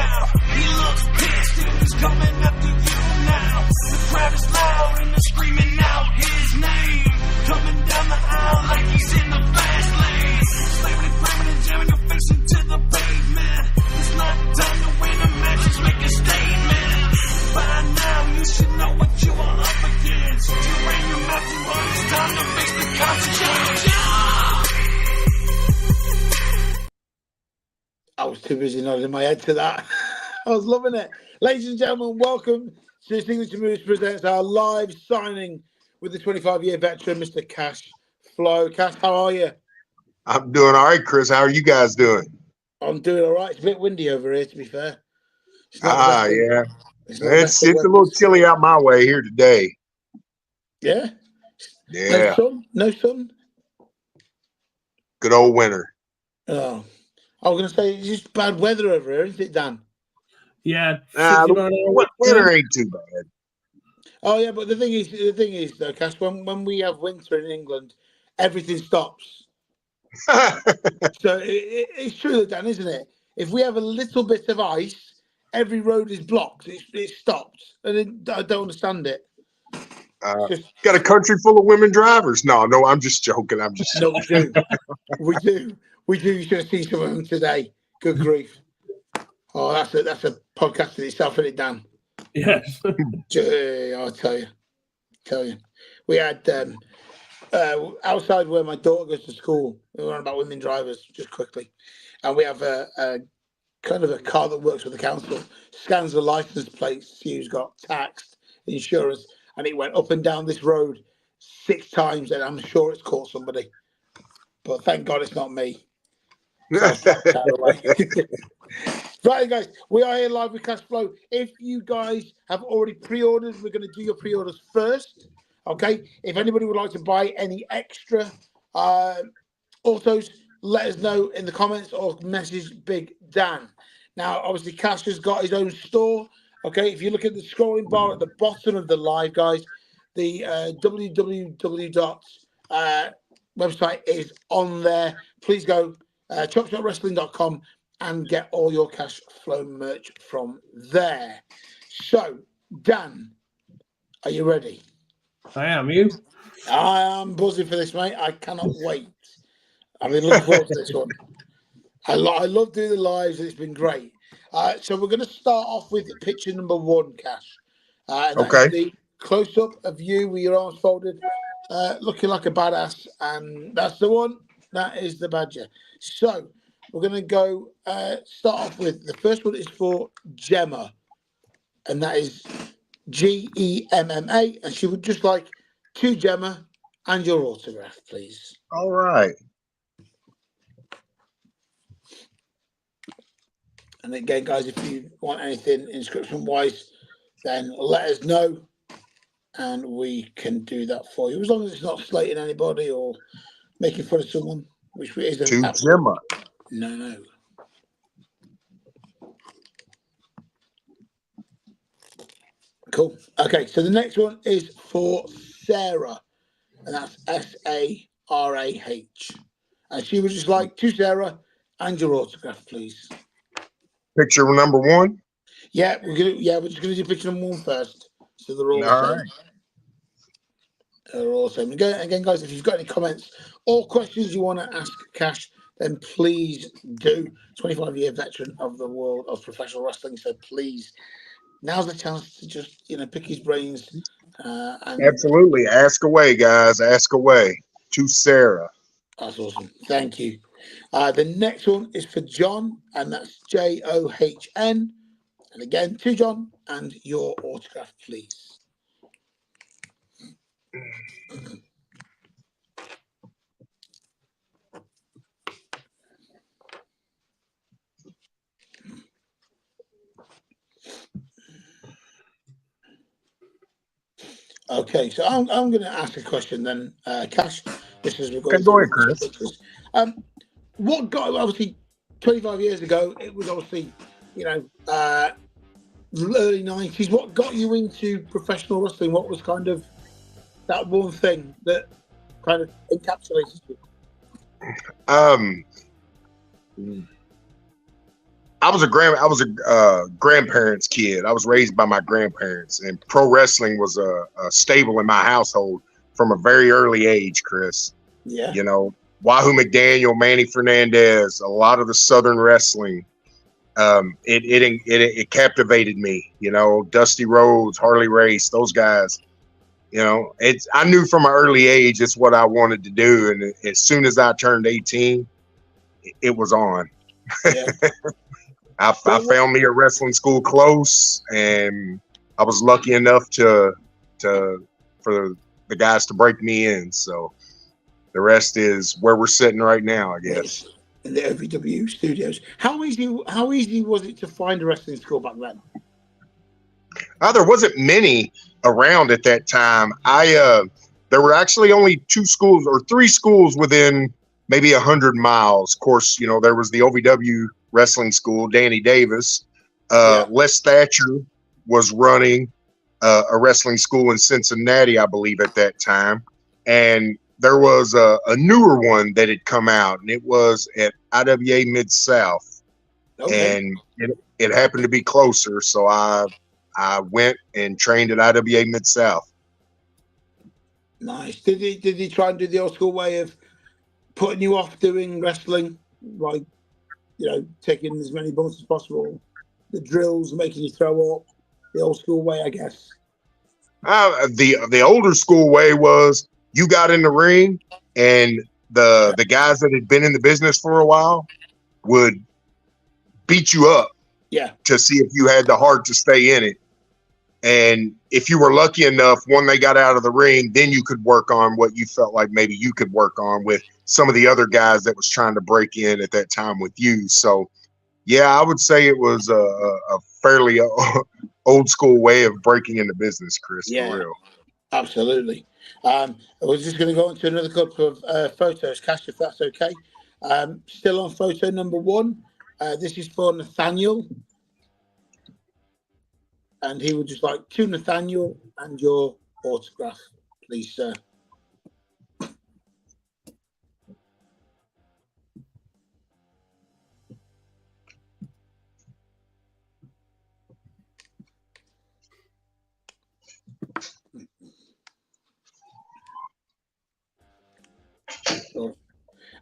now. He looks pissed and he's coming after you now. The crowd is loud and they're screaming out his name. Coming down the aisle like he's in the fast lane. Slamming and grabbing and jamming your face into the pavement. It's not time to win a match, just make a statement. By now you should know what you are up against. You ran your mouth too hard, it's time to face the consequences. I was too busy nodding my head to that. I was loving it. Ladies and gentlemen, welcome to Signature Moves Presents our live signing with the 25-year veteran, Mr. Cash Flo. Cash, how are you? I'm doing all right, Chris. How are you guys doing? I'm doing all right. It's a bit windy over here, to be fair. Yeah. It's a little chilly out my way here today. Yeah? Yeah. No sun? Good old winter. Oh. I was going to say, it's just bad weather over here, isn't it, Dan? Yeah. The winter ain't too bad. Oh, yeah, but the thing is, though, Cash, when we have winter in England, everything stops. So it's true, Dan, isn't it? If we have a little bit of ice, every road is blocked. It stops, and I don't understand it. Got a country full of women drivers. No, I'm just joking. No, we do. You should have seen some of them today. Good grief! Oh, that's a podcast in itself, isn't it, Dan? Yes. I'll tell you. We had outside where my daughter goes to school. We were on about women drivers, just quickly, and we have a kind of a car that works with the council. Scans the license plates, see who's got tax, insurance, and it went up and down this road 6 times, and I'm sure it's caught somebody. But thank God it's not me. Right, guys, we are here live with Cash Flo. If you guys have already pre-ordered, we're going to do your pre-orders first. Okay, if anybody would like to buy any extra autos, let us know in the comments or message Big Dan. Now, obviously, Cash has got his own store. Okay, if you look at the scrolling bar at the bottom of the live, guys, the www. Website is on there. Please go chopshotwrestling.com and get all your Cash Flo merch from there. So, Dan, are you ready? I am. You? I am buzzing for this, mate. I cannot wait. I've been looking forward to this one. I love doing the lives. It's been great. So we're going to start off with picture number 1, Cash. Okay. The close-up of you with your arms folded, looking like a badass, and that's the one. That is the badger. So we're going to go start off with the first one is for Gemma, and that is Gemma, and she would just like to Gemma and your autograph, please. All right. And again, guys, if you want anything inscription-wise, then let us know, and we can do that for you, as long as it's not slating anybody or making fun of someone, which isn't. To Gemma. No. Cool. Okay, so the next one is for Sarah, and that's Sarah. And she would just like to Sarah and your autograph, please. Picture number 1. Yeah, we're just gonna do picture number 1 first. So they're all All same. right. They're all same. Again, guys, if you've got any comments or questions you want to ask Cash, then please do. 25-year veteran of the world of professional wrestling. So please, now's the chance to just pick his brains. And Absolutely. Ask away, guys. Ask away. To Sarah. That's awesome. Thank you. The next one is for John, and that's John. And again, to John and your autograph, please. Okay, so I'm going to ask a question then, Cash. This is Okay, go ahead, Chris. What got, obviously 25 years ago, it was obviously early 90s. What got you into professional wrestling? What was kind of that one thing that kind of encapsulates you? I'll I was a grandparents kid. I was raised by my grandparents, and pro wrestling was a staple in my household from a very early age, Chris. Yeah. You know, Wahoo McDaniel, Manny Fernandez, a lot of the Southern wrestling. It captivated me. You know, Dusty Rhodes, Harley Race, those guys. You know, I knew from an early age it's what I wanted to do, and as soon as I turned 18, it was on. Yeah. I found me a wrestling school close, and I was lucky enough for the guys to break me in. So the rest is where we're sitting right now, I guess. In the OVW studios. How easy was it to find a wrestling school back then? There wasn't many around at that time. There were actually only 2 schools or 3 schools within maybe 100 miles. Of course, you know, there was the OVW wrestling school, Danny Davis. Les Thatcher was running a wrestling school in Cincinnati, I believe, at that time. And there was a newer one that had come out, and it was at IWA Mid-South. Okay. And it happened to be closer, so I went and trained at IWA Mid-South. Nice. Did he try and do the old school way of putting you off doing wrestling, like, you know, taking as many bumps as possible, the drills, making you throw up, the old school way, I guess? The older school way was you got in the ring, and the guys that had been in the business for a while would beat you up, to see if you had the heart to stay in it. And if you were lucky enough, when they got out of the ring, then you could work on what you felt like maybe you could work on with some of the other guys that was trying to break in at that time with you. So, yeah, I would say it was a fairly old school way of breaking into business, Chris, for real. Absolutely. I was just going to go on to another couple of photos, Cash, if that's okay. Still on photo number 1. This is for Nathaniel. And he would just like to Nathaniel and your autograph, please, sir.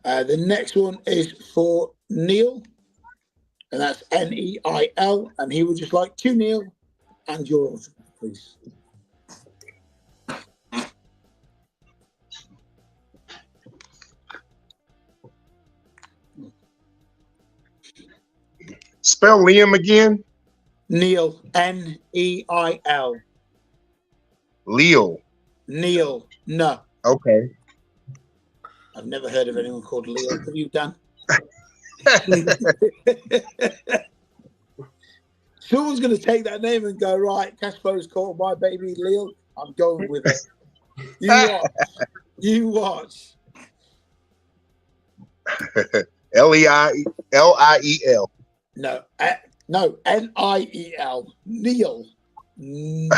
The next one is for Neil, and that's Neil, and he would just like to Neil and your autograph, please. Spell Liam again. Neil, Neil. Leo. Neil, no. Okay. I've never heard of anyone called Leo. Have you, Dan? Someone's going to take that name and go, right, Cash Flo's called my baby Leo. I'm going with it. You watch. You watch. Liel. No, no, Niel. Neil. Liel.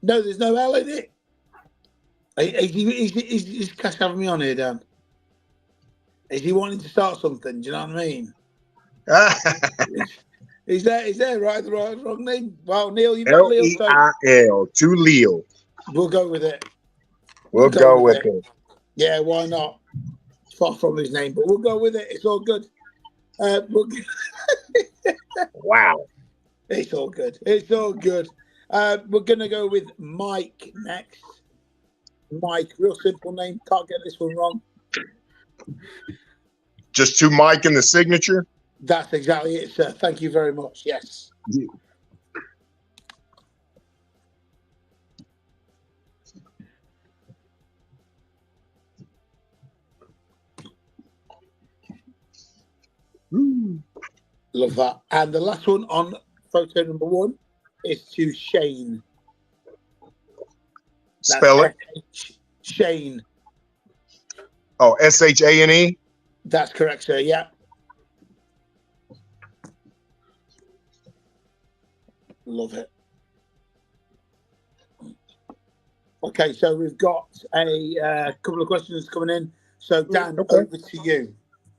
No, there's no L in it. Is Cash having me on here, Dan? Is he wanting to start something? Do you know what I mean? Is that right? The wrong name? Well, Neil, you know Leo. Liel to Leo. We'll go with it. We'll go with it. Yeah, why not? It's far from his name, but we'll go with it. It's all good. Wow. It's all good. It's all good. We're gonna go with Mike next. Mike, real simple name. Can't get this one wrong. Just to Mike in the signature? That's exactly it, sir. Thank you very much. Yes. Yeah. Love that. And the last one on photo number 1 is to Shane. Spell it. Shane. Oh, Shane? That's correct, sir. Yeah. Love it. Okay, so we've got a couple of questions coming in. So, Dan, over to you.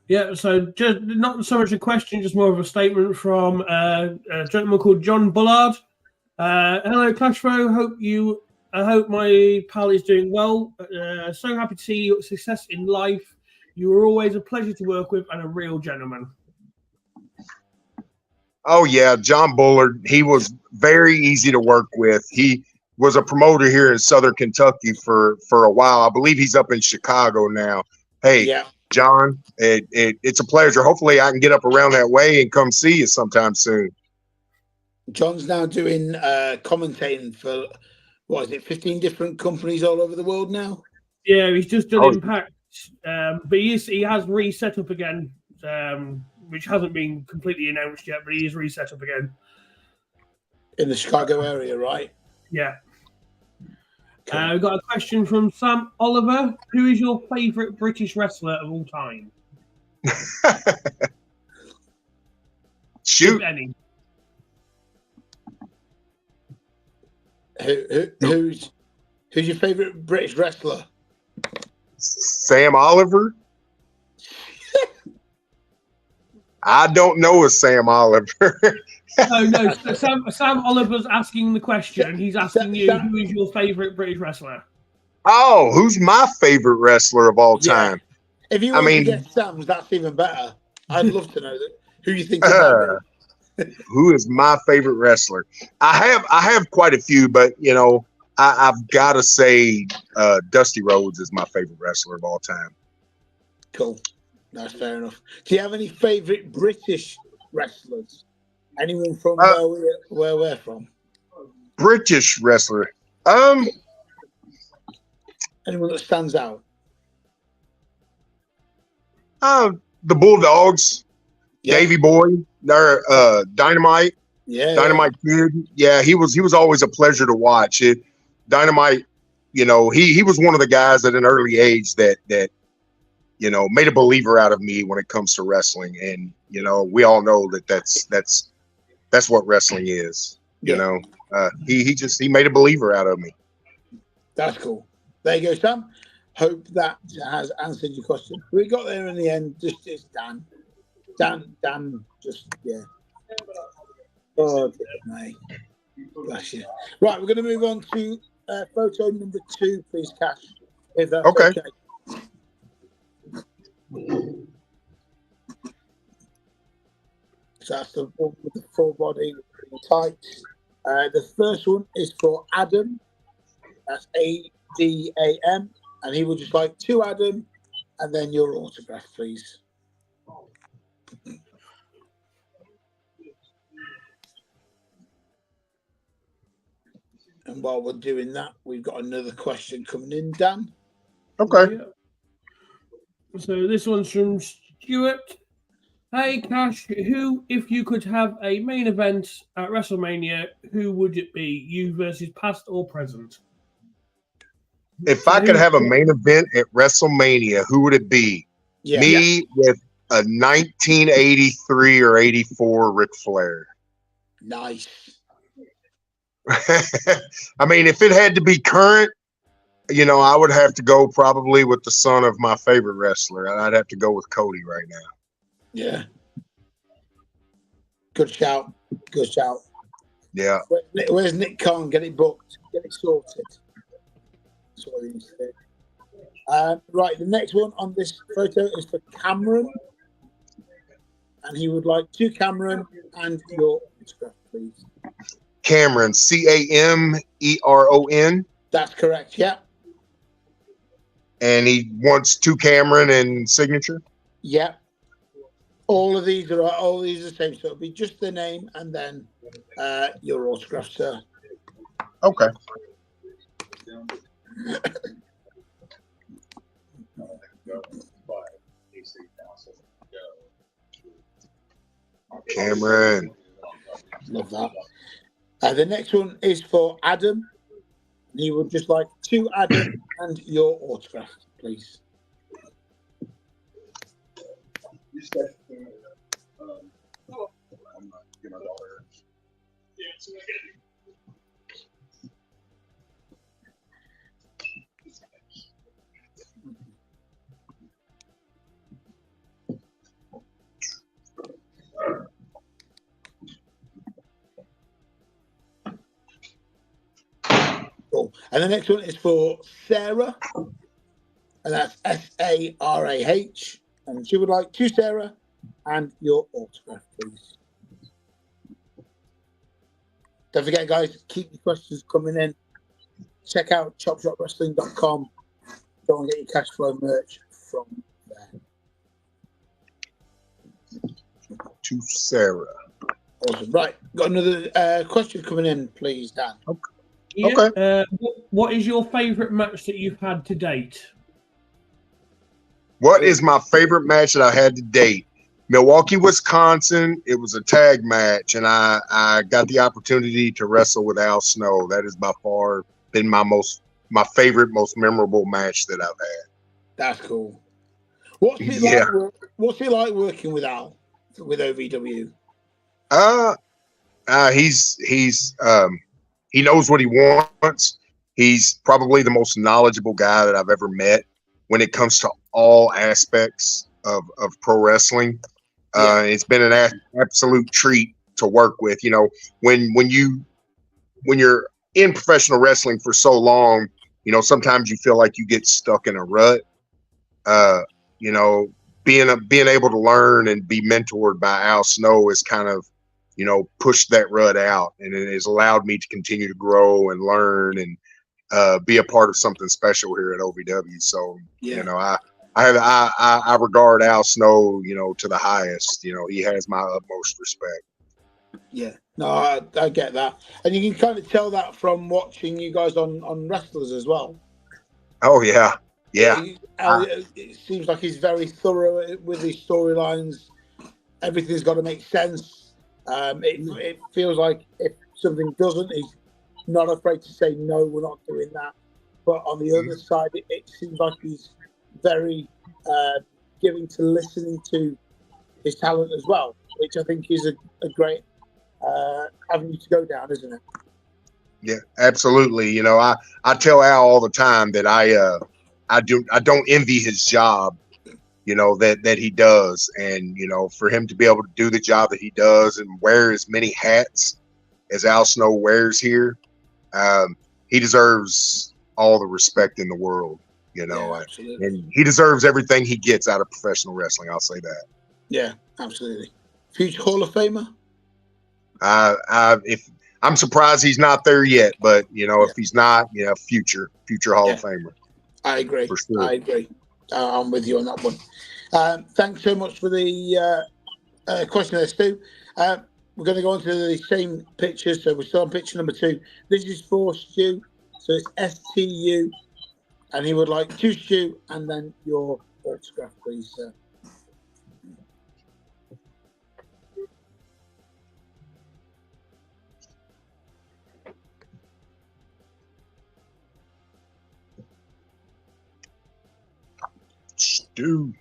Yeah, so just not so much a question, just more of a statement from a gentleman called John Bullard. Hello, Cash Flo. I hope my pal is doing well. So happy to see your success in life. You were always a pleasure to work with and a real gentleman. Oh yeah, John Bullard. He was very easy to work with. He was a promoter here in Southern Kentucky for a while. I believe he's up in Chicago now. Hey, Yeah. John, it's a pleasure. Hopefully, I can get up around that way and come see you sometime soon. John's now doing commentating for, what is it, 15 different companies all over the world now? Yeah, he's just done Oh, Impact, but he has reset up again, which hasn't been completely announced yet, but he is reset up again. In the Chicago area, right? Yeah. Cool. We've got a question from Sam Oliver. Who is your favourite British wrestler of all time? Shoot. If any. Who's your favourite British wrestler? Sam Oliver? I don't know a Sam Oliver. No. So Sam Oliver's asking the question. He's asking you, who is your favourite British wrestler? Oh, who's my favorite wrestler of all time? If you want to get Sam's, that's even better. I'd love to know who you think it might be. Who is my favorite wrestler? I have quite a few, but I've got to say Dusty Rhodes is my favorite wrestler of all time. Cool. That's fair enough. Do you have any favorite British wrestlers? Anyone from where we're from? British wrestler. Anyone that stands out? The Bulldogs. Yeah. Davey Boy. Dynamite. Yeah. Dynamite Kid. Yeah, he was always a pleasure to watch. Dynamite, he was one of the guys at an early age that made a believer out of me when it comes to wrestling. And we all know that's what wrestling is. He made a believer out of me. That's cool. There you go, Sam. Hope that has answered your question. We got there in the end. Just it's Dan. Dan. Just yeah. Oh, mate. Bless you. Right, we're going to move on to photo number 2, please, Cash. If that's okay. So that's the one with the full body tights. The first one is for Adam. That's ADAM. And he would just like to Adam and then your autograph, please. And while we're doing that, we've got another question coming in, Dan. Okay. So this one's from Stuart. Hey, Cash, who, if you could have a main event at WrestleMania, who would it be? You versus past or present? If I could have a main event at WrestleMania, who would it be? Yeah. Me with a 1983 or 84 Ric Flair. Nice. I mean, if it had to be current, I would have to go probably with the son of my favorite wrestler. I'd have to go with Cody right now. Yeah. Good shout. Yeah. Where's Nick Khan? Get it booked. Get it sorted. That's what he needs to do. Right, the next one on this photo is for Cameron. And he would like to Cameron and your autograph, please. Cameron, Cameron. That's correct, yeah. And he wants to Cameron and signature? Yeah. All these are the same. So it'll be just the name and then your autograph, sir. Okay. Cameron. Love that. The next one is for Adam. He would just like to Adam and your autograph, please. And the next one is for Sarah, and that's Sarah. And she would like to, Sarah, and your autograph, please. Don't forget, guys, keep your questions coming in. Check out chopshopwrestling.com. Go and get your Cash Flow merch from there. To Sarah. Awesome. Right. Got another question coming in, please, Dan. Yeah, Okay. What is your favourite match that you've had to date? What is my favorite match that I had to date? Milwaukee, Wisconsin. It was a tag match, and I got the opportunity to wrestle with Al Snow. That has by far been my favorite, most memorable match that I've had. That's cool. What's it Yeah. like? What's it like working with Al with OVW? He knows what he wants. He's probably the most knowledgeable guy that I've ever met when it comes to all aspects of pro wrestling. It's been an absolute treat to work with. You know, when you're in professional wrestling for so long, you know, sometimes you feel like you get stuck in a rut. You know, being able to learn and be mentored by Al Snow is kind of, you know, pushed that rut out, and it has allowed me to continue to grow and learn and be a part of something special here at OVW. So, you know, I regard Al Snow, you know, to the highest. You know, he has my utmost respect. Yeah, no, I get that, and you can kind of tell that from watching you guys on Wrestlers as well. Oh yeah. It seems like he's very thorough with his storylines. Everything's got to make sense. It feels like if something doesn't, he's not afraid to say no, we're not doing that. But on the other side, it seems like he's very giving to listening to his talent as well, which I think is a great avenue to go down, isn't it? Yeah, absolutely. You know, I tell Al all the time that I don't envy his job, you know, that he does. And, you know, for him to be able to do the job that he does and wear as many hats as Al Snow wears here, he deserves all the respect in the world, you know, and he deserves everything he gets out of professional wrestling. I'll say that. Yeah, absolutely. Future Hall of Famer? If I'm surprised he's not there yet, but you know, if he's not, you know, future Hall of Famer. I agree. For sure. I agree. I'm with you on that one. Thanks so much for the question there, Stu. We're going to go on to the same picture. So we're still on picture number 2. This is for Stu. So it's STU. And he would like to, Stu, and then your autograph, please, sir. Stu.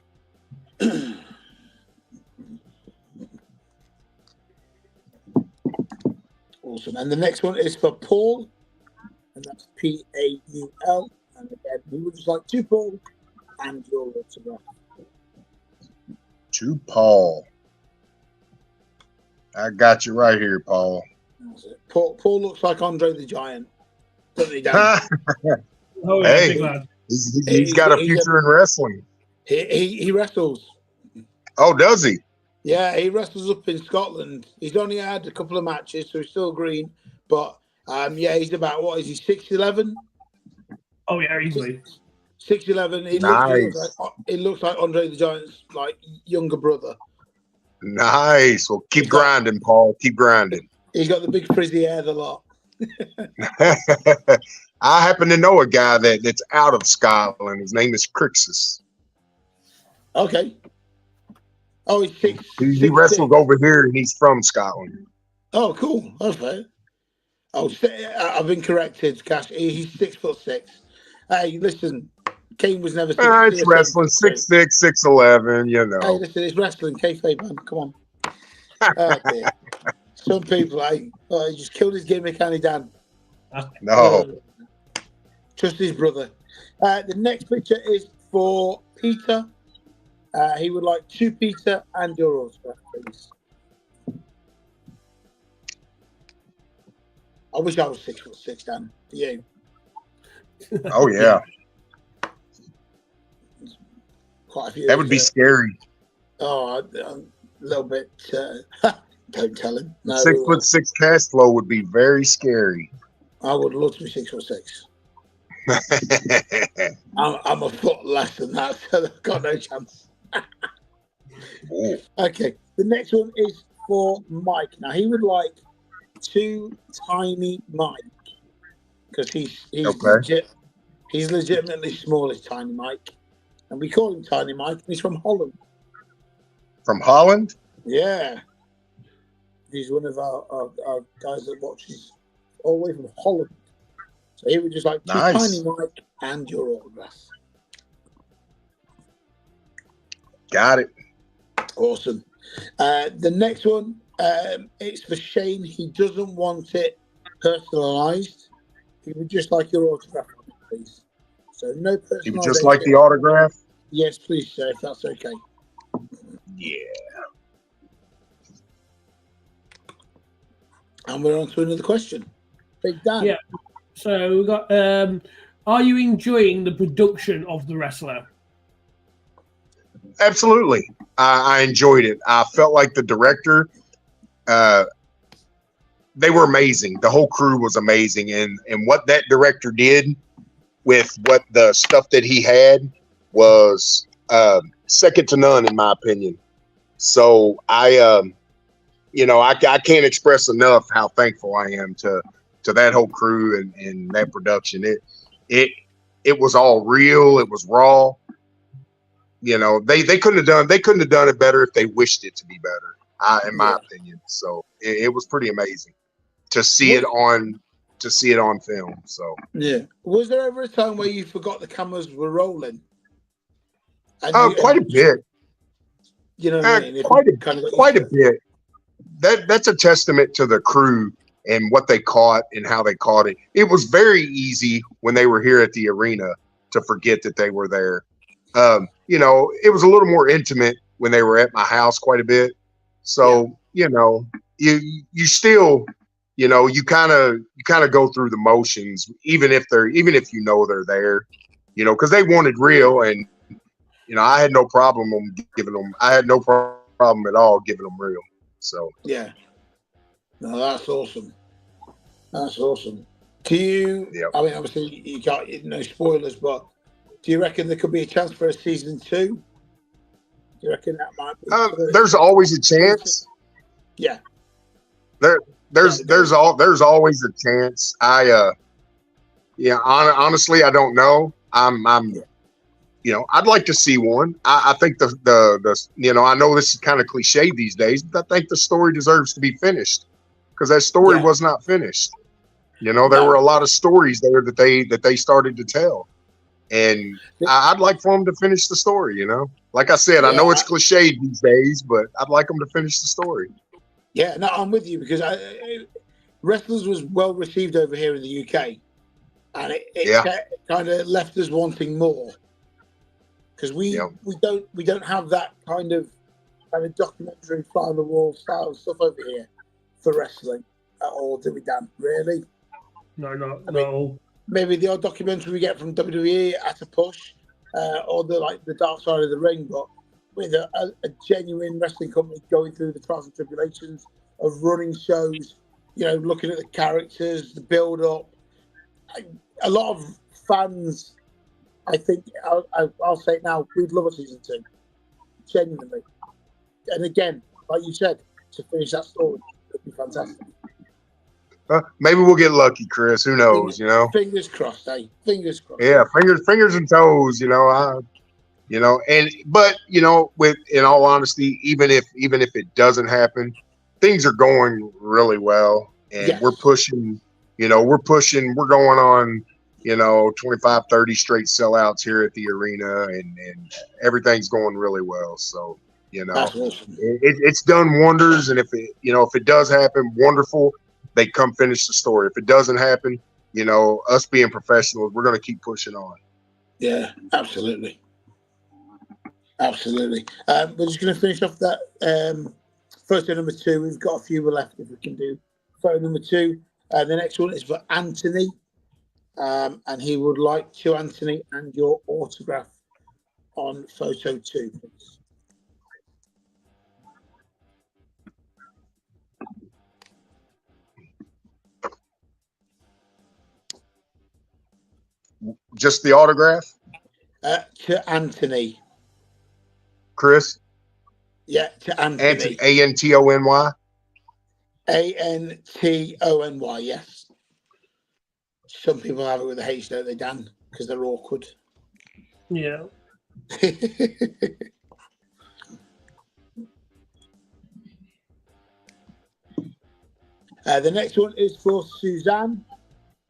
Awesome. And the next one is for Paul, and that's Paul. And again, we would just like to, Paul, and your autograph. To Paul. I got you right here, Paul. Paul looks like Andre the Giant, doesn't he, Dan? Oh, yeah, hey, big lad. He's got a future in wrestling. He wrestles. Oh, does he? Yeah, he wrestles up in Scotland. He's only had a couple of matches, so he's still green. But yeah, he's about, what is he, 6'11"? Oh yeah, easily. 6'11". Nice. He looks like Andre the Giant's like younger brother. Nice. Well, keep grinding, Paul. Keep grinding. He's got the big frizzy hair, the lot. I happen to know a guy that's out of Scotland. His name is Crixus. Okay. Oh, he's six. He wrestles over here, and he's from Scotland. Oh, cool. Okay. Oh, I've been corrected, Cash. He's 6'6". Hey, listen, Kane was never 6. It's wrestling 6'6", 6'11", you know. Hey, listen, it's wrestling. Kayfabe, man. Come on. Oh, dear. Some people, he just killed his gimmick, and he Dan. No. Trust his brother. The next picture is for Peter. He would like to, Peter, and your autograph, please. I wish I was 6'6", Dan. For you. Oh yeah, Quite a few. that would be scary. Oh, a little bit. Don't tell him. No, 6'6" Cash Flow would be very scary. I would love to be 6'6". I'm a foot less than that, so I've got no chance. Okay, the next one is for Mike. Now he would like two tiny Mike because he's Okay. he's legitimately small as Tiny Mike, and we call him Tiny Mike. And he's from Holland. From Holland? Yeah, he's one of our guys that watches all the way from Holland. So he would just like two Nice. Tiny Mike and your autograph. Got it. Awesome. The next one, it's for Shane. He doesn't want it personalised. He would just like your autograph on it, please. So no personalisation. You would just like the autograph? Yes, please, sir, if that's okay. Yeah. And we're on to another question. Big Dan. Yeah. So we got. Are you enjoying the production of The Wrestler? Absolutely. I enjoyed it. I felt like the director, they were amazing. The whole crew was amazing. And what that director did with what the stuff that he had was second to none, in my opinion. So I can't express enough how thankful I am to that whole crew and that production. It was all real. It was raw. You know, they couldn't have done it better if they wished it to be better, in my opinion. So it was pretty amazing to see it on film. So yeah, was there ever a time where you forgot the cameras were rolling? Quite a bit. You know, what I mean? Quite a bit. That's a testament to the crew and what they caught and how they caught it. It was very easy when they were here at the arena to forget that they were there. You know, it was a little more intimate when they were at my house quite a bit. So, you know, you still, you know, you kind of go through the motions, even if you know they're there, you know, because they wanted real, and you know, I had no problem at all giving them real. So yeah, no, that's awesome. That's awesome. Do you? Yep. I mean, obviously you can't, no spoilers, but do you reckon there could be a chance for a season 2? Do you reckon that might be? There's always a chance. Yeah. There's always a chance. Honestly, I don't know. You know, I'd like to see one. I think the you know, I know this is kind of cliche these days, but I think the story deserves to be finished, because that story was not finished. You know, there were a lot of stories there that they started to tell, and I'd like for them to finish the story. You know, like I said, I know it's cliched these days, but I'd like them to finish the story. Yeah, no, I'm with you, because Wrestlers was well received over here in the UK, and it kind of left us wanting more, because we don't have that kind of documentary fly on the wall style stuff over here for wrestling at all, do we, Dan? Really? No, not I mean, maybe the odd documentary we get from WWE at a push, or the Dark Side of the Ring, but with a genuine wrestling company going through the trials and tribulations of running shows, you know, looking at the characters, the build-up. A lot of fans, I think, I'll say it now, we'd love a season 2, genuinely. And again, like you said, to finish that story would be fantastic. Maybe we'll get lucky, Chris. Who knows? You know, fingers crossed, eh? Fingers crossed. Yeah, fingers and toes. You know, but you know, in all honesty, even if it doesn't happen, things are going really well, and we're pushing. You know, we're going on, you know, 25, 30 straight sellouts here at the arena, and everything's going really well. So, you know, awesome. It's done wonders. And if it does happen, wonderful. They come finish the story. If it doesn't happen, you know, us being professionals, we're going to keep pushing on. Yeah, absolutely. Absolutely. We're just going to finish off that photo number 2. We've got a few left if we can do photo number 2. The next one is for Anthony. and he would like to, Anthony, and your autograph on photo 2, please. Just the autograph? To Anthony. Chris? Yeah, to Anthony. Antony. Antony, yes. Some people have it with a H, don't they, Dan? Because they're awkward. Yeah. The next one is for Suzanne,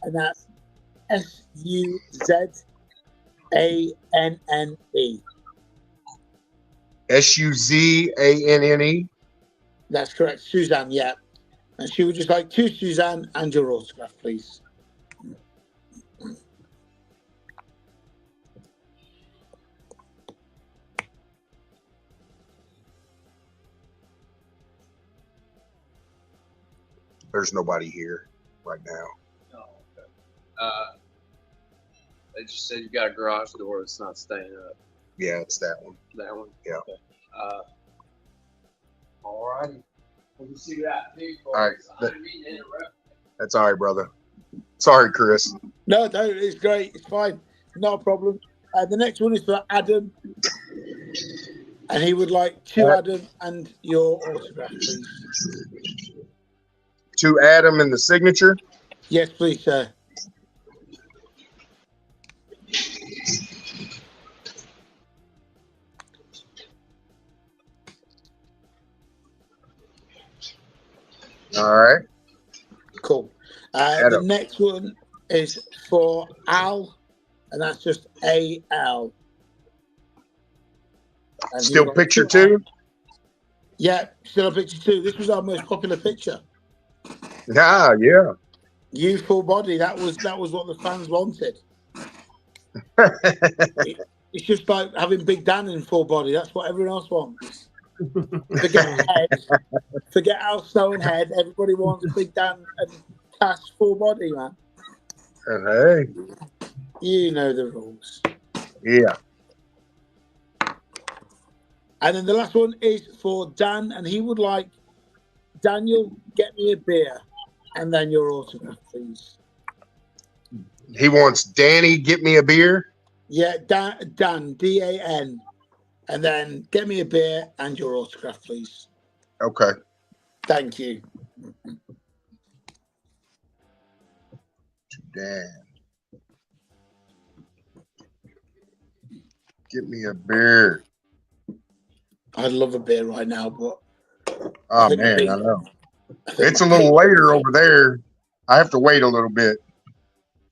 and that's SUZANNE. SUZANNE. That's correct, Suzanne, yeah. And she would just like to, Suzanne, and your autograph, please. There's nobody here right now. Oh, okay. They just said you got a garage door that's not staying up. Yeah, it's that one. That one? Yeah. Okay. All righty. We'll see that. All right. That's all right, brother. Sorry, Chris. No, it's great. It's fine. Not a problem. The next one is for Adam. And he would like to Adam and your autograph, please. To Adam and the signature? Yes, please, sir. All right. Cool. The next one is for Al, and that's just AL. And still picture 2? Yeah, still a picture 2. This was our most popular picture. Yeah. You full body. That was what the fans wanted. It's just like having Big Dan in full body. That's what everyone else wants. Forget head. Forget Al Snow and head. Everybody wants Big Dan and Cash full body, man. Hey. You know the rules. Yeah. And then the last one is for Dan, and he would like Daniel, get me a beer, and then your autograph, please. He wants Danny, get me a beer? Yeah, Dan, Dan, and then get me a beer and your autograph, please. Okay. Thank you. Dan. Get me a beer. I'd love a beer right now, but oh man, I know. It's a little later over there. I have to wait a little bit.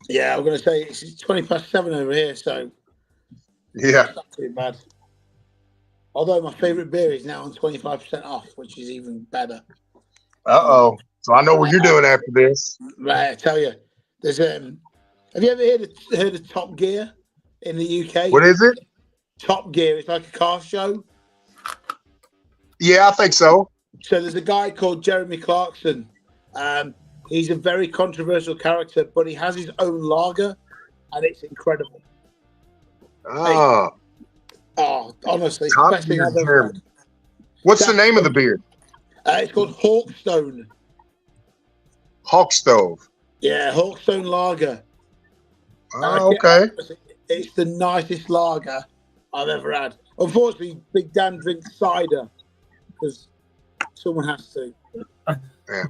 Yeah, I'm going to say it's 7:20 over here, so yeah, it's not too bad. Although my favourite beer is now on 25% off, which is even better. Uh-oh. So I know what you're doing after this. Right, I tell you. There's have you ever heard of Top Gear in the UK? What is it? Top Gear. It's like a car show. Yeah, I think so. So there's a guy called Jeremy Clarkson. He's a very controversial character, but he has his own lager, and it's incredible. Oh, honestly, it's the Top best thing Gear I've ever had. What's the name of the beer? It's called Hawkstone. Hawk Stove. Yeah, Hawkstone Lager. Oh, okay. It's the nicest lager I've ever had. Unfortunately, Big Dan drinks cider because someone has to. Yeah.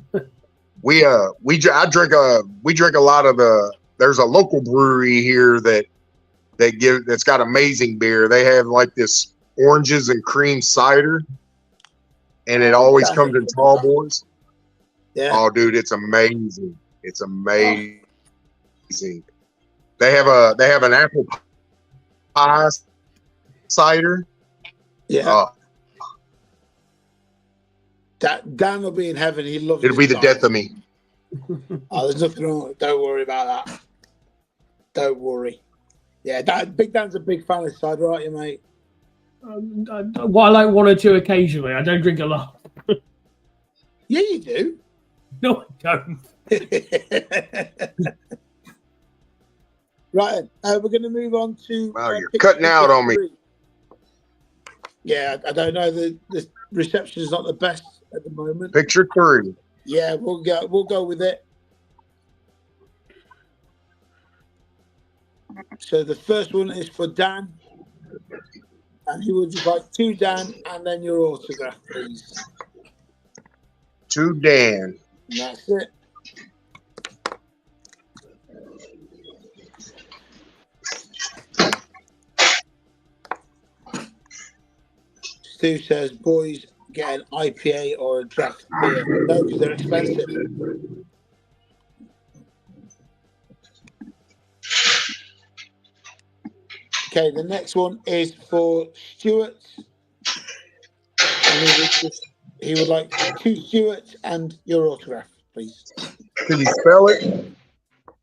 We drink a lot of the. There's a local brewery here that's got amazing beer. They have like this oranges and cream cider, and it always comes in tall boys. Yeah. Oh, dude, it's amazing. It's amazing. They have an apple pie cider. Yeah. Dan will be in heaven. He loves it. It'll be the death of me. There's nothing wrong with it. Don't worry about that. Don't worry. Yeah, Big Dan's a big fan of cider, aren't you, mate? Well, I like one or two occasionally. I don't drink a lot. Yeah, you do. No, I don't. Right, we're going to move on to. Wow, you're picture cutting out on me. 3. Yeah, I don't know. The reception is not the best at the moment. Picture 3. Yeah, we'll go with it. So the first one is for Dan, and he would like to Dan, and then your autograph, please. To Dan. And that's it. Stu says, boys, get an IPA or a draft beer. No, because they're expensive. Okay, the next one is for Stuart. And he would like 2 Stuart and your autograph, please. Can you spell it?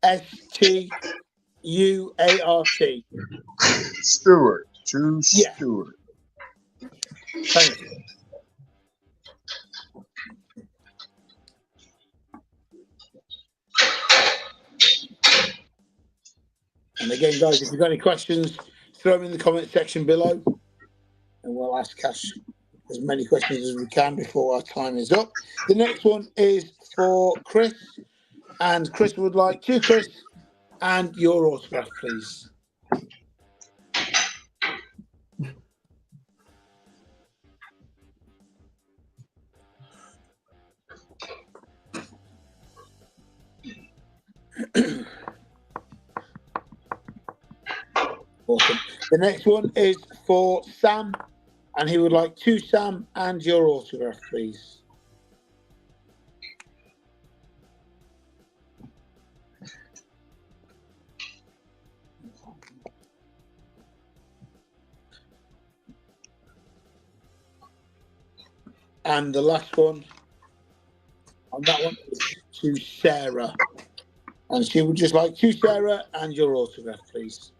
STUART. Stewart. To Yeah. Stewart. Thank you. And again, guys, if you've got any questions, throw them in the comment section below, and we'll ask Cash as many questions as we can before our time is up. The next one is for Chris, and Chris would like 2 Chris and your autograph, please. Awesome. The next one is for Sam, and he would like 2 Sam and your autograph, please. And the last one on that one is to Sarah, and she would just like 2 Sarah and your autograph, please.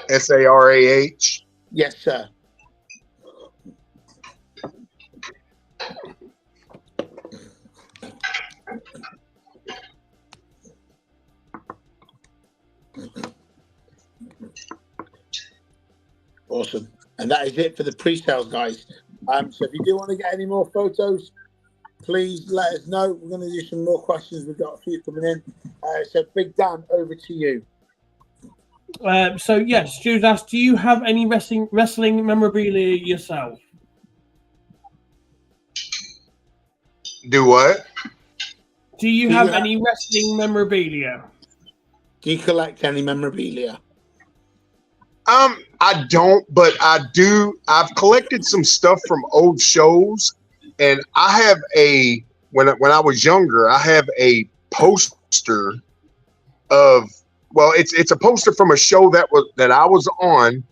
SARAH. Yes, sir. Awesome. And that is it for the pre-sales, guys. So if you do want to get any more photos, please let us know. We're going to do some more questions. We've got a few coming in. So Big Dan, over to you. So yes, Stuart asked, do you have any wrestling memorabilia yourself? Do what? Do you have any wrestling memorabilia? Do you collect any memorabilia? I don't, but I do. I've collected some stuff from old shows, and I have when I was younger, I have a poster of. Well, it's a poster from a show that I was on,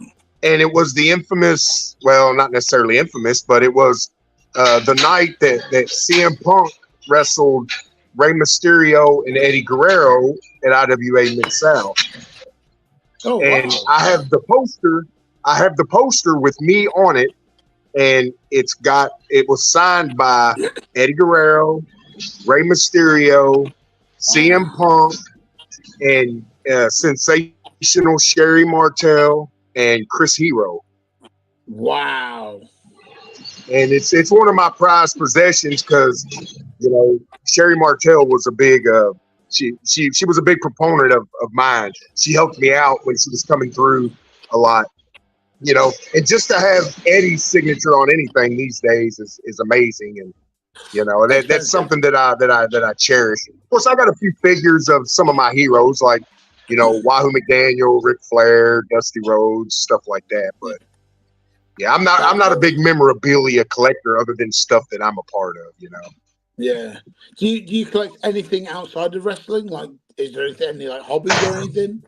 and it was the infamous. Well, not necessarily infamous, but it was the night that CM Punk wrestled Rey Mysterio and Eddie Guerrero at IWA Mid-South. Oh, and wow. I have the poster. I have the poster with me on it, and it was signed by Eddie Guerrero, Rey Mysterio, CM Punk, and sensational Sherry Martel and Chris Hero. Wow. And it's one of my prized possessions because Sherry Martel was a big she was a big proponent of mine. She helped me out when she was coming through a lot. And just to have Eddie's signature on anything these days is amazing, and that's something that I cherish. Of course, I got a few figures of some of my heroes, like Wahoo McDaniel, Ric Flair, Dusty Rhodes, stuff like that. But yeah, I'm not a big memorabilia collector other than stuff that I'm a part of. Yeah. Do you collect anything outside of wrestling? Like, is there any like hobbies or anything?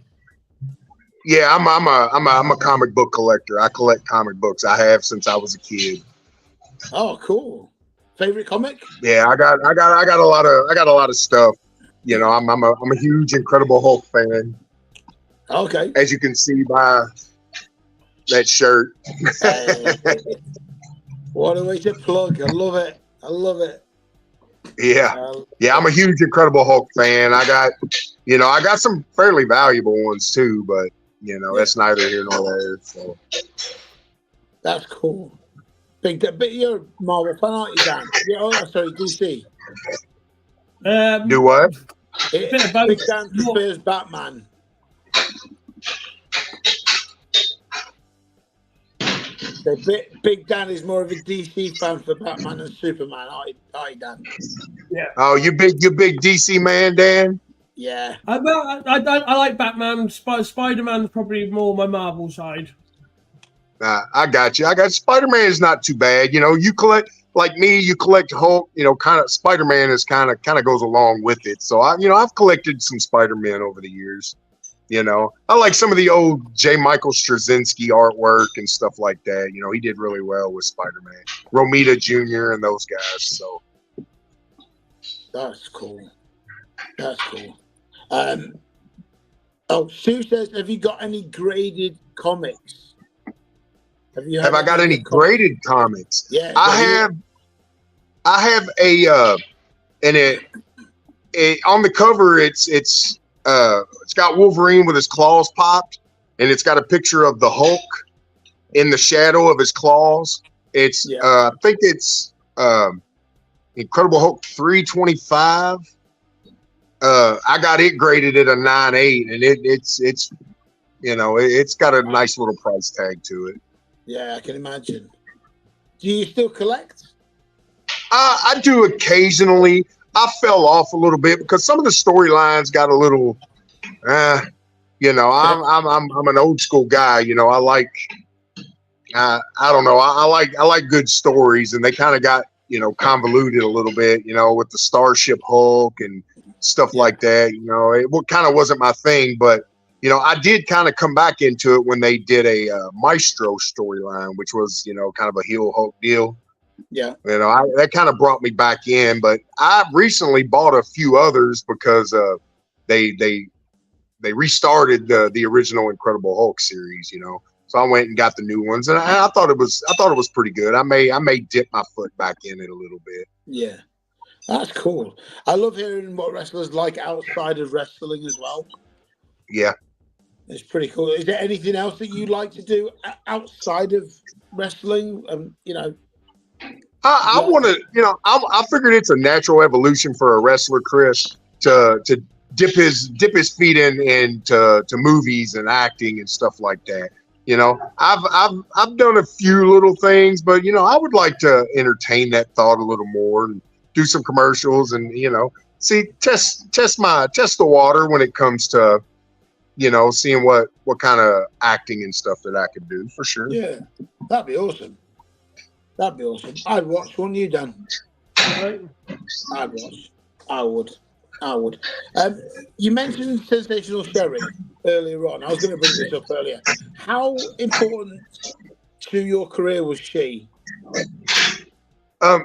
Yeah, I'm a comic book collector. I collect comic books. I have since I was a kid. Oh, cool. Favorite comic? Yeah, I got a lot of stuff. I'm a huge Incredible Hulk fan. Okay. As you can see by that shirt. What a way to plug. I love it. Yeah. Yeah, I'm a huge Incredible Hulk fan. I got some fairly valuable ones too, but that's neither here nor there. So That's cool. But you're a Marvel fan, aren't you, Dan? Yeah, oh, sorry, DC. do what? Bit of both. Big Dan prefers Batman. So Big Dan is more of a DC fan for Batman and Superman. Aye, Dan. Yeah. Oh, you big DC man, Dan? Yeah. I like Batman. Spider-Man's probably more my Marvel side. I got you. Spider-Man is not too bad. You collect like me. You collect Hulk. Kind of Spider-Man is kind of goes along with it. So I've collected some Spider-Man over the years. I like some of the old J. Michael Straczynski artwork and stuff like that. He did really well with Spider-Man, Romita Jr. and those guys. So That's cool. Sue says, have you got any graded comics? Have I got any graded comics? Yeah. I have a and it on the cover it's got Wolverine with his claws popped, and it's got a picture of the Hulk in the shadow of his claws. It's I think it's Incredible Hulk 325. I got it graded at a 9.8, and it's got a nice little price tag to it. Yeah, I can imagine. Do you still collect? I do occasionally. I fell off a little bit because some of the storylines got a little. I'm an old school guy. I like. I don't know. I like good stories, and they kind of got convoluted a little bit. With the Starship Hulk and stuff like that. It kind of wasn't my thing, but. I did kind of come back into it when they did a Maestro storyline, which was, kind of a heel Hulk deal. Yeah. That kind of brought me back in, but I recently bought a few others because they restarted the original Incredible Hulk series, So I went and got the new ones, and I thought it was pretty good. I may dip my foot back in it a little bit. Yeah. That's cool. I love hearing what wrestlers like outside of wrestling as well. Yeah. It's pretty cool. Is there anything else that you like to do outside of wrestling? I want to, I figured it's a natural evolution for a wrestler, Chris, to dip his feet into movies and acting and stuff like that. I've done a few little things, but I would like to entertain that thought a little more and do some commercials and test the water when it comes to. Seeing what kind of acting and stuff that I could do for sure. Yeah, that'd be awesome. I'd watch one you done. Right. I'd watch. I would. You mentioned Sensational Sherry earlier on. I was going to bring this up earlier. How important to your career was she?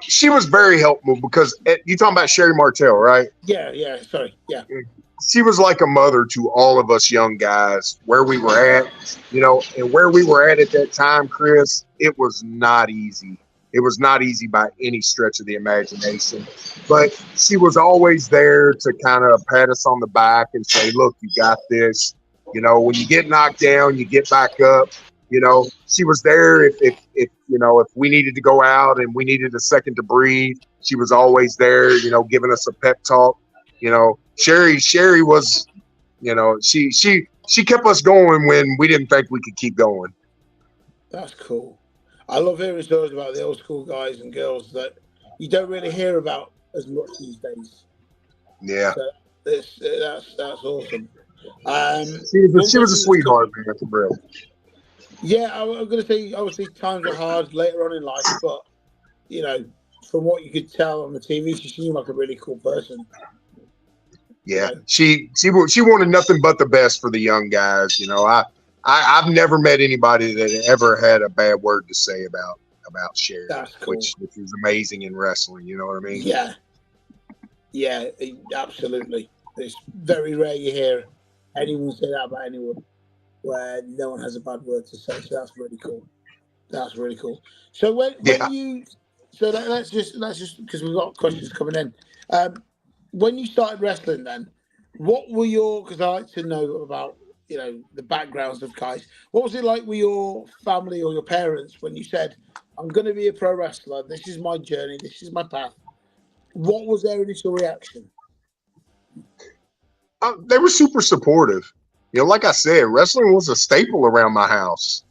She was very helpful because you talking about Sherry Martell, right? Yeah. Sorry. Yeah. She was like a mother to all of us young guys where we were at, and where we were at that time, Chris, it was not easy. It was not easy by any stretch of the imagination, but she was always there to kind of pat us on the back and say, look, you got this. When you get knocked down, you get back up. She was there if we needed to go out and we needed a second to breathe. She was always there, giving us a pep talk. Sherry was, she kept us going when we didn't think we could keep going. That's cool. I love hearing stories about the old school guys and girls that you don't really hear about as much these days. Yeah. So that's awesome. She was a sweetheart, man, for real. Yeah, I'm going to say, obviously, times are hard later on in life, but, from what you could tell on the TV, she seemed like a really cool person. Yeah, she wanted nothing but the best for the young guys. I've never met anybody that ever had a bad word to say about Sherry, cool. which is amazing in wrestling. You know what I mean? Yeah, absolutely. It's very rare you hear anyone say that about anyone where no one has a bad word to say. So that's really cool. So when you So let's just because we've got questions coming in. When you started wrestling, then what were your? Because I like to know about the backgrounds of guys. What was it like with your family or your parents when you said, "I'm going to be a pro wrestler. This is my journey. This is my path." What was their initial reaction? They were super supportive. Like I said, wrestling was a staple around my house.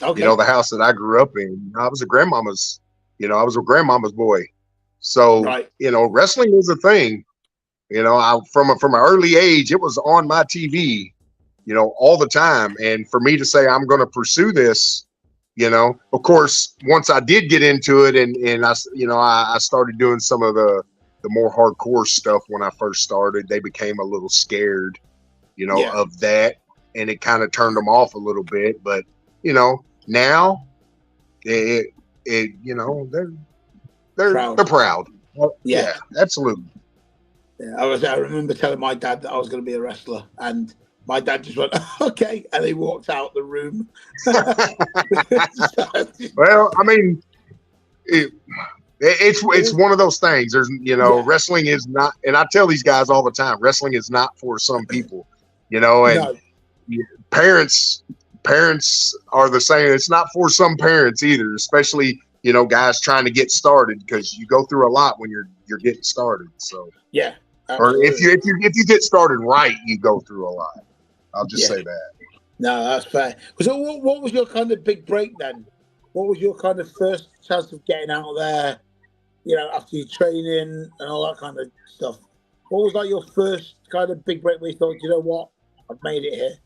Okay. The house that I grew up in. I was a grandmama's boy. So, Right. Wrestling was a thing. From an early age, it was on my TV, all the time. And for me to say I'm going to pursue this, of course, once I did get into it and I started doing some of the more hardcore stuff when I first started, they became a little scared, of that. And it kind of turned them off a little bit. But, now they're proud. Yeah, absolutely. Yeah, I remember telling my dad that I was going to be a wrestler, and my dad just went, "Okay," and he walked out the room. Well, I mean, it's one of those things. There's, wrestling is not, and I tell these guys all the time, wrestling is not for some people, and No. parents are the same. It's not for some parents either, especially guys trying to get started, because you go through a lot when you're getting started. So yeah, absolutely. Or if you get started right, you go through a lot. I'll just say that. No, that's fair. So what was your kind of big break then? What was your kind of first chance of getting out there, after your training and all that kind of stuff? What was like your first kind of big break where you thought, you know what, I've made it here?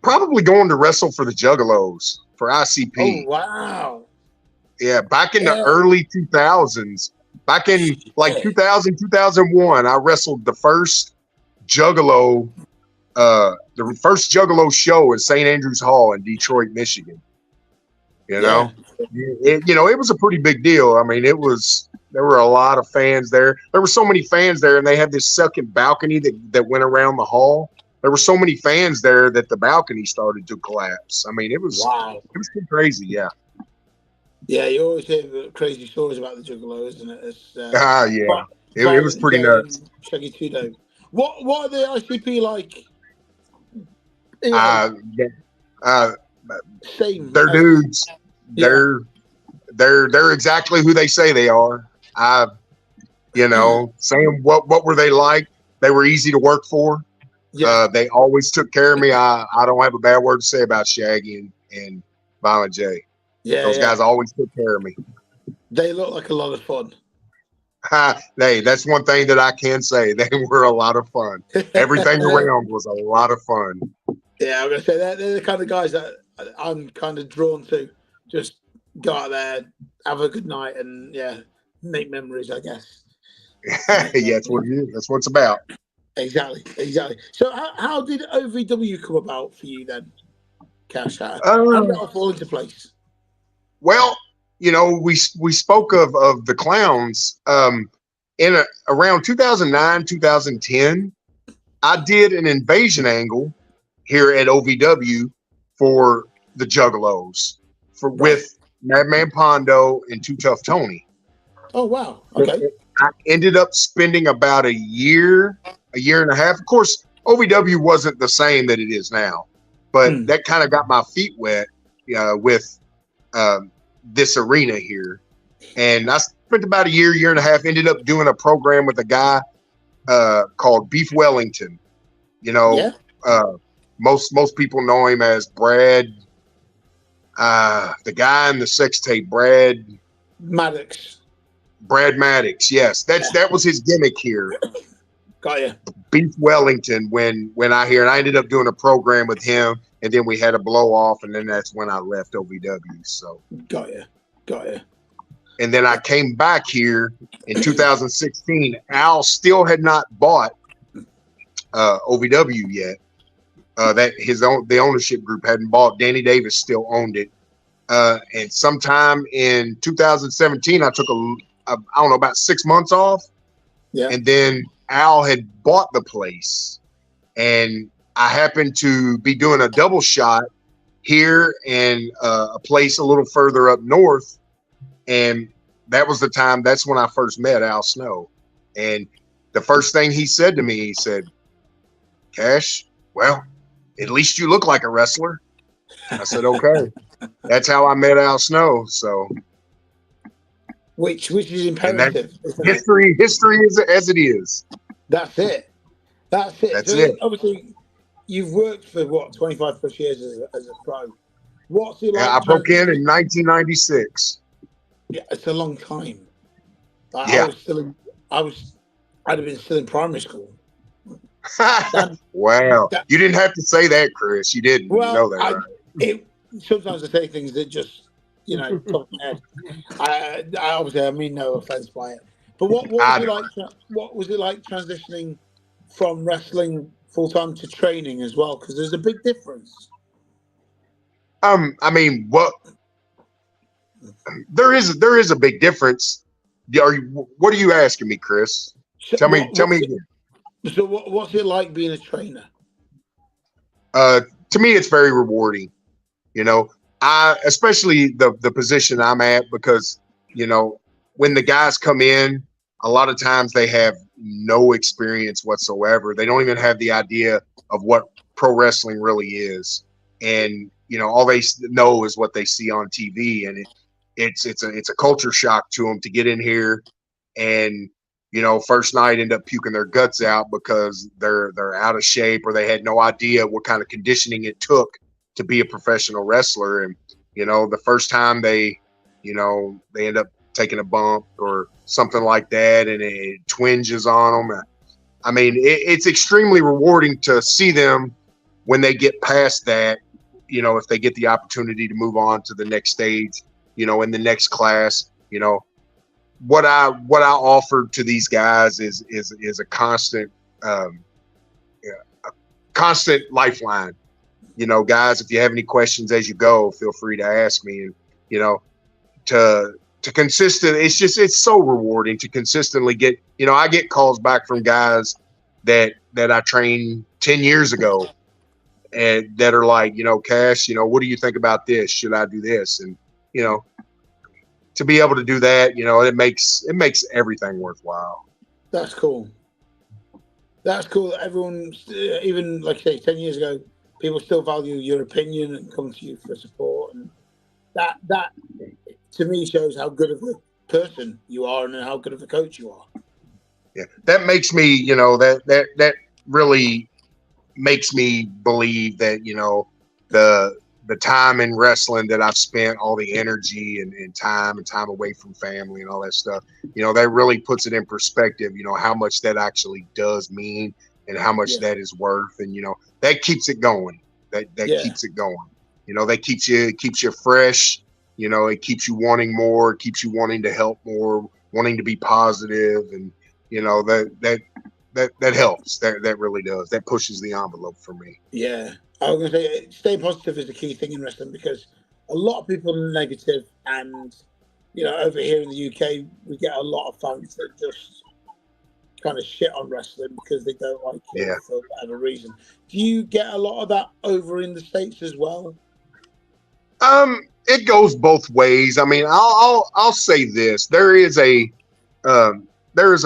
Probably going to wrestle for the Juggalos for ICP. Oh, wow. Yeah, back in the early 2000s, back in like 2000, 2001, I wrestled the first Juggalo, show at St. Andrews Hall in Detroit, Michigan. It was a pretty big deal. I mean, there were a lot of fans there. There were so many fans there, and they had this second balcony that went around the hall. There were so many fans there that the balcony started to collapse. I mean, it was pretty crazy. Yeah. Yeah, you always hear the crazy stories about the Juggalo, isn't it? It was pretty nuts. Shaggy Tudo. What are the ICP like? Same. They're dudes. They're exactly who they say they are. Saying what were they like? They were easy to work for. Yeah. They always took care of me. I don't have a bad word to say about Shaggy and Violent J. Yeah, those guys always took care of me. They look like a lot of fun. Hey, that's one thing that I can say. They were a lot of fun. Everything around was a lot of fun. Yeah, I'm gonna say they're the kind of guys that I'm kind of drawn to. Just go out there, have a good night, and make memories, I guess. Yeah, that's what it is. That's what it's about. Exactly. So how did OVW come about for you then, Cash? How did it all fall into place? Well, we spoke of the clowns. Around 2009, 2010, I did an invasion angle here at OVW for the Juggalos with Madman Pondo and Too Tough Tony. Oh, wow. Okay. I ended up spending about a year and a half. Of course, OVW wasn't the same that it is now, but that kind of got my feet wet with this arena here. And I spent about a year and a half, ended up doing a program with a guy called Beef Wellington. Most people know him as Brad, the guy in the sex tape, Brad Maddox. Yes, that was his gimmick here. Got you. Beef Wellington. When I ended up doing a program with him, and then we had a blow off, and then that's when I left OVW. So got you. And then I came back here in 2016. Al still had not bought OVW yet. The ownership group hadn't bought. Danny Davis still owned it. And sometime in 2017, I took about 6 months off. Yeah. And then Al had bought the place, and I happened to be doing a double shot here and a place a little further up north And that's when I first met Al Snow. And the first thing he said to me, he said, Cash, well, at least you look like a wrestler. I said, okay. That's how I met Al Snow. So, which is and that imperative. history is as it is. That's it. That's it. That's so it. Obviously, you've worked for what 25 plus years as a pro. What's it like? I broke in 1996. Yeah, it's a long time. Yeah. I'd have been still in primary school. Wow. You didn't have to say that, Chris. You didn't. Well, you know that, right? Sometimes I say things that just, top of my head. I obviously I mean no offense by it. But what was it like? What was it like transitioning from wrestling full time to training as well? Because there's a big difference. I mean, there is a big difference. What are you asking me, Chris? Tell me again. So what's it like being a trainer? To me, it's very rewarding. Especially the position I'm at, because when the guys come in, a lot of times they have no experience whatsoever. They don't even have the idea of what pro wrestling really is, and all they know is what they see on TV, and it's a culture shock to them to get in here and first night end up puking their guts out because they're out of shape, or they had no idea what kind of conditioning it took to be a professional wrestler. And the first time they end up taking a bump or something like that, and it twinges on them. I mean, it's extremely rewarding to see them when they get past that, if they get the opportunity to move on to the next stage, in the next class. What I offer to these guys is a constant constant lifeline. Guys, if you have any questions as you go, feel free to ask me. And to consistent, it's so rewarding to consistently get. I get calls back from guys that I trained 10 years ago, and that are like, Cash, what do you think about this? Should I do this? And to be able to do that, it makes everything worthwhile. That's cool. That's cool. Everyone, even like I say, 10 years ago, people still value your opinion and come to you for support, and that to me shows how good of a person you are and how good of a coach you are. Yeah, that makes me, that really makes me believe that the time in wrestling that I've spent, all the energy and time away from family and all that stuff, that really puts it in perspective, how much that actually does mean and how much that is worth. And, that keeps it going. That keeps it going. That keeps you fresh. It keeps you wanting more, it keeps you wanting to help more, wanting to be positive. And, that helps. That really does. That pushes the envelope for me. Yeah. I was going to say, staying positive is the key thing in wrestling, because a lot of people are negative, and over here in the UK, we get a lot of fans that just kind of shit on wrestling because they don't like it for whatever reason. Do you get a lot of that over in the States as well? It goes both ways. I mean, I'll say this: there is a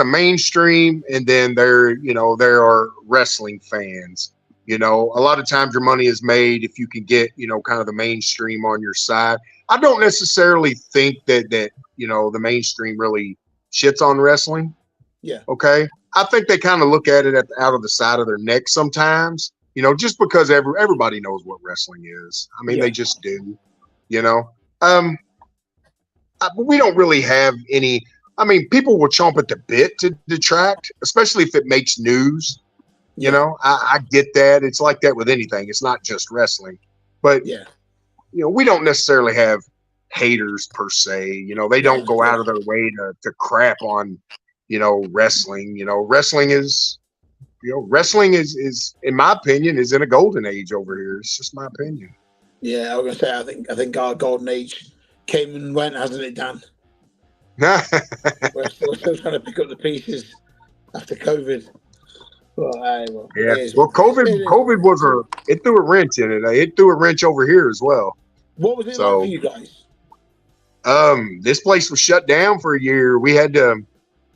mainstream, and then there are wrestling fans. A lot of times your money is made if you can get, kind of the mainstream on your side. I don't necessarily think that the mainstream really shits on wrestling. Yeah. Okay. I think they kind of look at it out of the side of their neck sometimes, just because everybody knows what wrestling is. I mean, they just do, we don't really have any. I mean, people will chomp at the bit to detract, especially if it makes news. I get that. It's like that with anything. It's not just wrestling, but we don't necessarily have haters per se. They don't go out of their way to crap on, wrestling. Wrestling is, in my opinion, is in a golden age over here. It's just my opinion. Yeah, I was gonna say, I think our golden age came and went, hasn't it, Dan? We're still trying to pick up the pieces after COVID. Well, COVID was it threw a wrench in it. It threw a wrench over here as well. What was it like for you guys? This place was shut down for a year. We had to,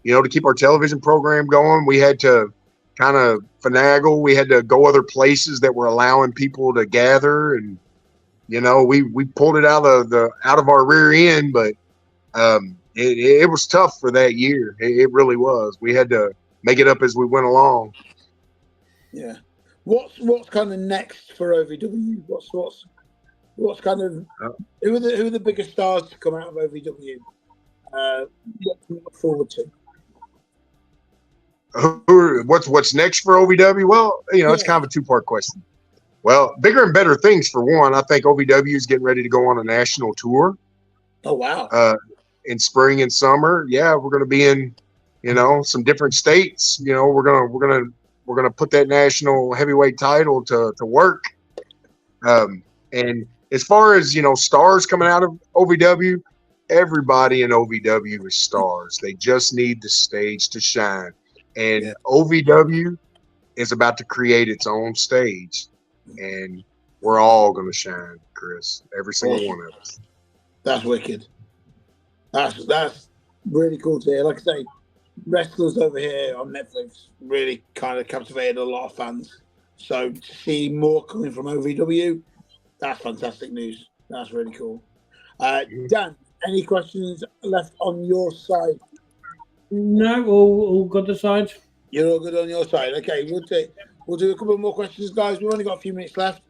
to keep our television program going, we had to kind of finagle. We had to go other places that were allowing people to gather, and we pulled it out of our rear end, but it was tough for that year. It really was. We had to make it up as we went along. Yeah. What's kind of next for OVW? What's kind of who are the biggest stars to come out of OVW? What can we look forward to? What's next for OVW? Well, it's kind of a two-part question. Well, bigger and better things for one. I think OVW is getting ready to go on a national tour. Oh wow! In spring and summer, yeah, we're going to be in, some different states. We're gonna put that national heavyweight title to work. And as far as stars coming out of OVW, everybody in OVW is stars. They just need the stage to shine. And OVW is about to create its own stage, and we're all going to shine, Chris. Every single one of us. That's wicked. That's really cool to hear. Like I say, wrestlers over here on Netflix really kind of captivated a lot of fans. So to see more coming from OVW, that's fantastic news. That's really cool. Dan, any questions left on your side? No, all good this side. You're all good on your side. Okay, we'll do a couple more questions, guys. We've only got a few minutes left.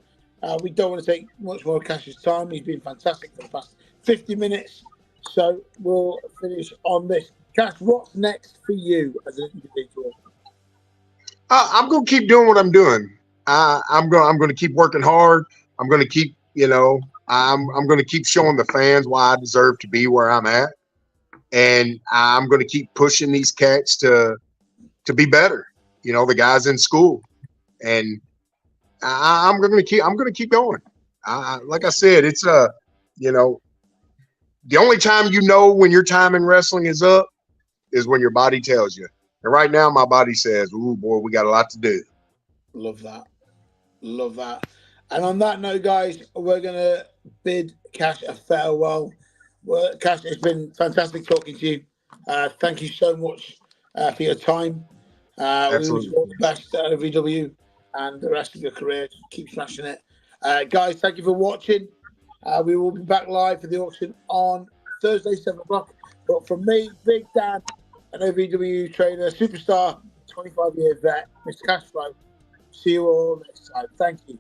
We don't want to take much more of Cash's time. He's been fantastic for the past 50 minutes. So we'll finish on this. Cash, what's next for you as an individual? I'm going to keep doing what I'm doing. I'm going to keep working hard. I'm going to keep, I'm going to keep showing the fans why I deserve to be where I'm at. And I'm going to keep pushing these cats to be better. The guys in school, and I'm going to keep going. Like I said, it's the only time when your time in wrestling is up is when your body tells you. And right now, my body says, "Ooh, boy, we got a lot to do." Love that. And on that note, guys, we're going to bid Cash a farewell. Well, Cash, it's been fantastic talking to you. Thank you so much for your time. We wish you all the best at OVW and the rest of your career. Keep smashing it. Guys, thank you for watching. We will be back live for the auction on Thursday, 7 o'clock. But from me, Big Dan, an OVW trainer, superstar, 25-year vet, Mr. Cash Flo. See you all next time. Thank you.